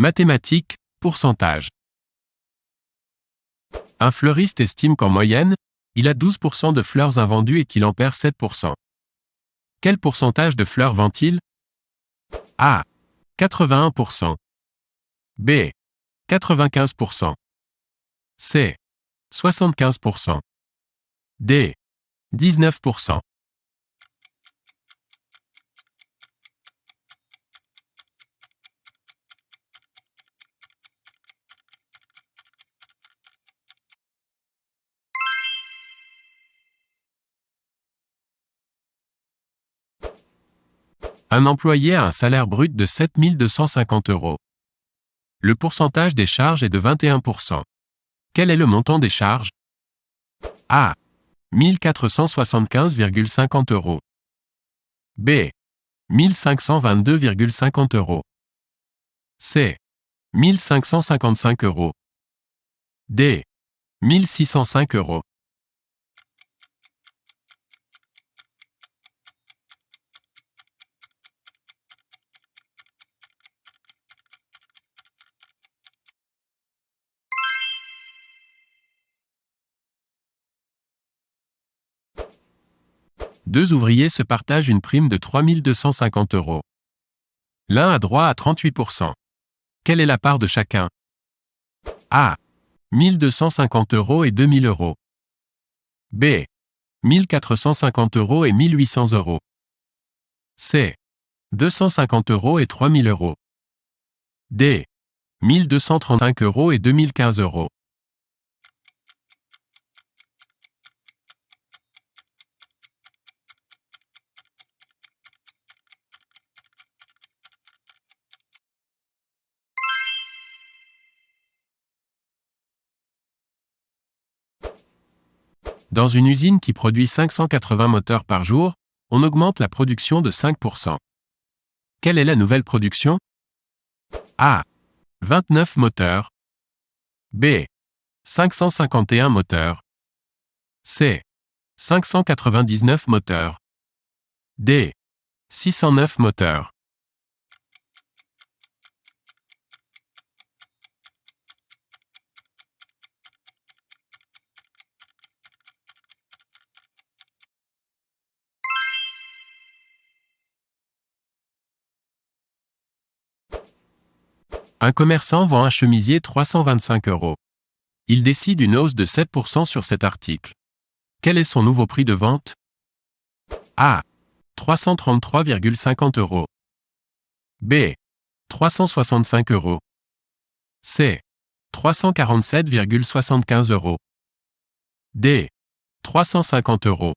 Mathématiques, pourcentage. Un fleuriste estime qu'en moyenne, il a 12% de fleurs invendues et qu'il en perd 7%. Quel pourcentage de fleurs vend-il? A. 81%. B. 95%. C. 75%. D. 19%. Un employé a un salaire brut de 7 250 €. Le pourcentage des charges est de 21%. Quel est le montant des charges? A. 1475,50 €. B. 1522,50 €. C. 1555 €. D. 1605 €. Deux ouvriers se partagent une prime de 3 250 €. L'un a droit à 38%. Quelle est la part de chacun? A. 1250 € et 2000 €. B. 1450 € et 1800 €. C. 250 € et 3000 €. D. 1235 € et 2015 €. Dans une usine qui produit 580 moteurs par jour, on augmente la production de 5%. Quelle est la nouvelle production? A. 29 moteurs. B. 551 moteurs. C. 599 moteurs. D. 609 moteurs. Un commerçant vend un chemisier 325 €. Il décide une hausse de 7% sur cet article. Quel est son nouveau prix de vente? A. 333,50 €. B. 365 €. C. 347,75 €. D. 350 €.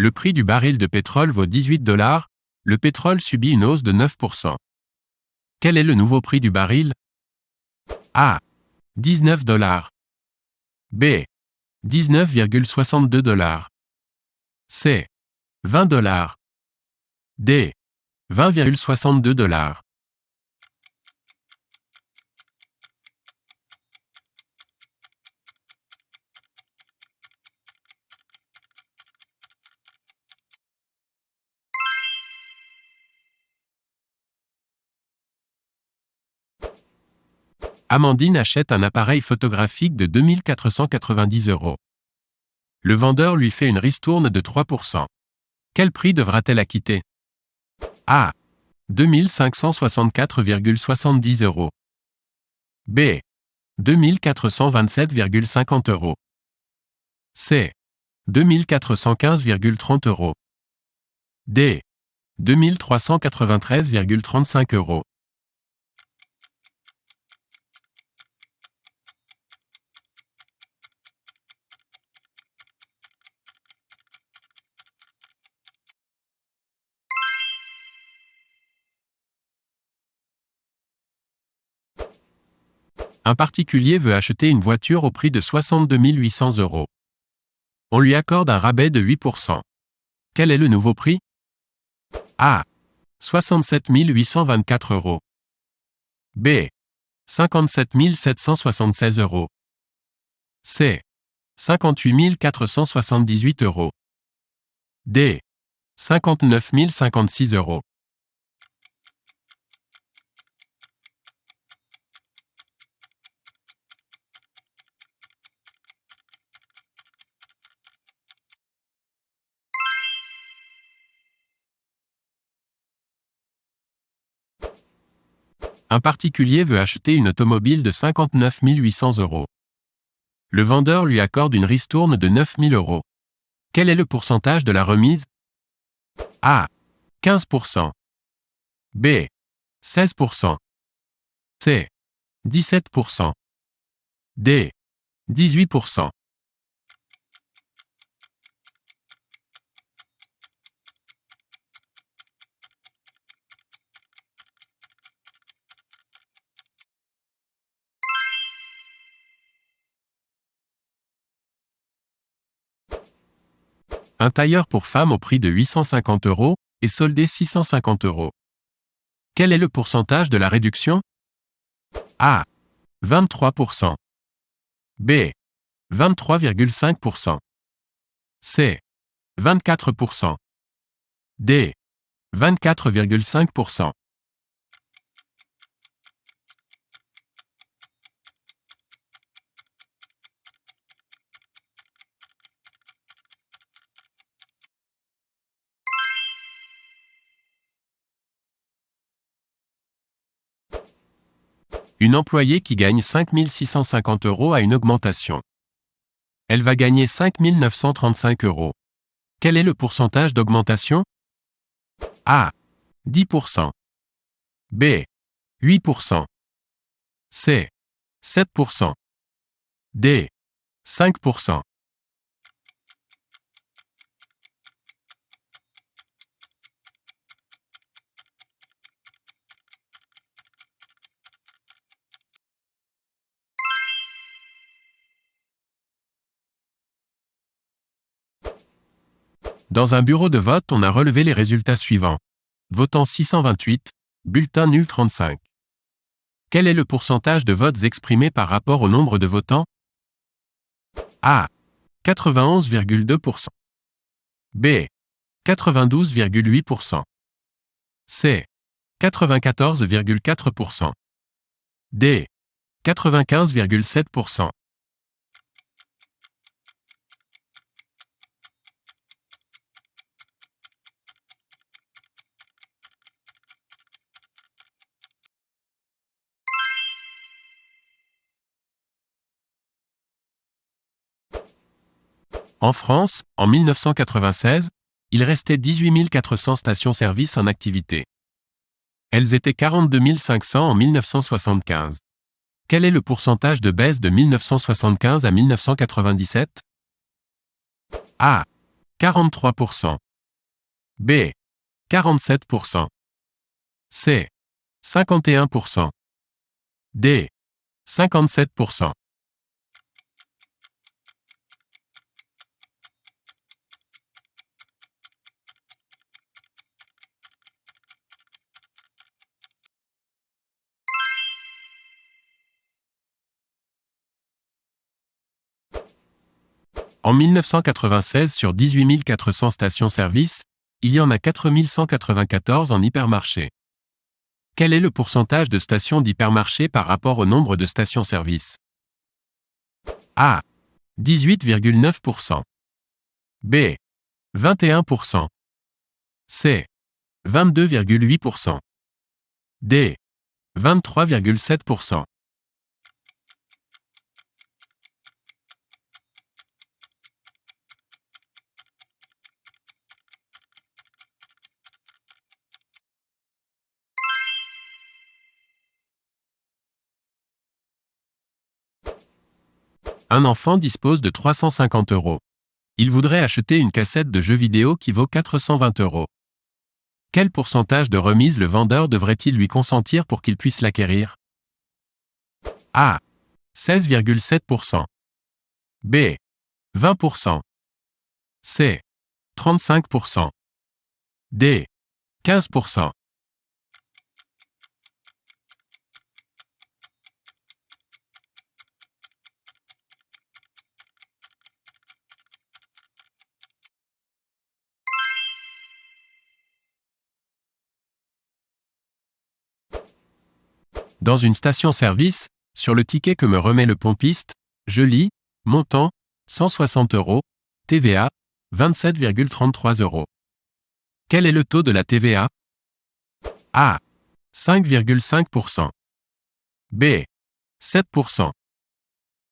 Le prix du baril de pétrole vaut 18 $, le pétrole subit une hausse de 9%. Quel est le nouveau prix du baril? A. 19 $. B. 19,62 $. C. 20 $. D. 20,62 $. Amandine achète un appareil photographique de 2490 €. Le vendeur lui fait une ristourne de 3%. Quel prix devra-t-elle acquitter? A. 2564,70 €. B. 2427,50 €. C. 2415,30 €. D. 2393,35 €. Un particulier veut acheter une voiture au prix de 62 800 €. On lui accorde un rabais de 8%. Quel est le nouveau prix? A. 67 824 euros. B. 57 776 euros. C. 58 478 euros. D. 59 056 euros. Un particulier veut acheter une automobile de 59 800 euros. Le vendeur lui accorde une ristourne de 9 000 euros. Quel est le pourcentage de la remise? A. 15%. B. 16%. C. 17%. D. 18%. Un tailleur pour femme au prix de 850 euros est soldé 650 euros. Quel est le pourcentage de la réduction? A. 23%. B. 23,5%. C. 24%. D. 24,5%. Une employée qui gagne 5 650 euros a une augmentation. Elle va gagner 5 935 euros. Quel est le pourcentage d'augmentation? A. 10%. B. 8%. C. 7%. D. 5%. Dans un bureau de vote, on a relevé les résultats suivants. Votant 628, bulletin nul 35. Quel est le pourcentage de votes exprimés par rapport au nombre de votants? A. 91,2%. B. 92,8%. C. 94,4%. D. 95,7%. En France, en 1996, il restait 18 400 stations-service en activité. Elles étaient 42 500 en 1975. Quel est le pourcentage de baisse de 1975 à 1997? A. 43%. B. 47%. C. 51%. D. 57%. En 1996, sur 18 400 stations-service, il y en a 4 194 en hypermarché. Quel est le pourcentage de stations d'hypermarché par rapport au nombre de stations-service? A. 18,9%. B. 21%. C. 22,8%. D. 23,7%. Un enfant dispose de 350 euros. Il voudrait acheter une cassette de jeux vidéo qui vaut 420 euros. Quel pourcentage de remise le vendeur devrait-il lui consentir pour qu'il puisse l'acquérir? A. 16,7%. B. 20%. C. 35%. D. 15%. Dans une station-service, sur le ticket que me remet le pompiste, je lis, montant, 160 €, TVA, 27,33 €. Quel est le taux de la TVA? A. 5,5%. B. 7%.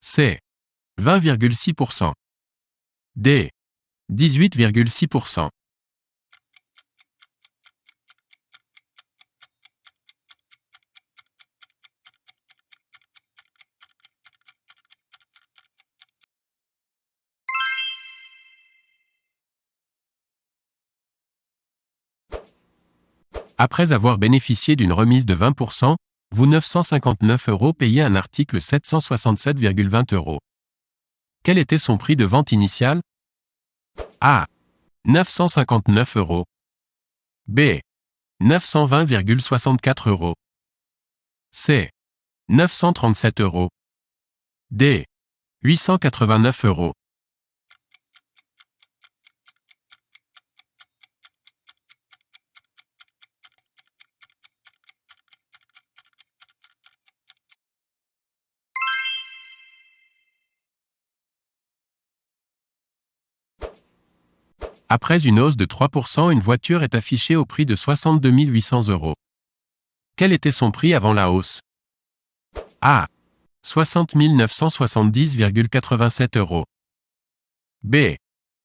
C. 20,6%. D. 18,6%. Après avoir bénéficié d'une remise de 20%, vous 959 € payez un article 767,20 €. Quel était son prix de vente initial? A. 959 €. B. 920,64 €. C. 937 €. D. 889 €. Après une hausse de 3%, une voiture est affichée au prix de 62 800 €. Quel était son prix avant la hausse? A. 60 970,87 €. B.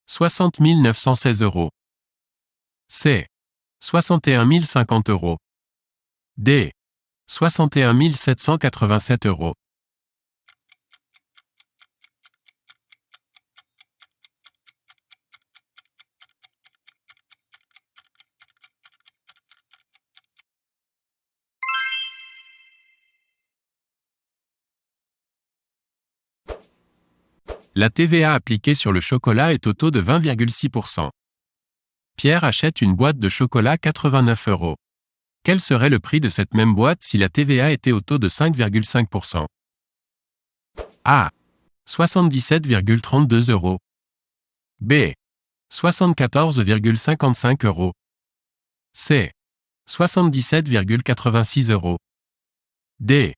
60 916 €. C. 61 050 €. D. 61 787 €. La TVA appliquée sur le chocolat est au taux de 20,6%. Pierre achète une boîte de chocolat 89 €. Quel serait le prix de cette même boîte si la TVA était au taux de 5,5%? A. 77,32 €. B. 74,55 €. C. 77,86 €. D.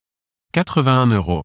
81 €.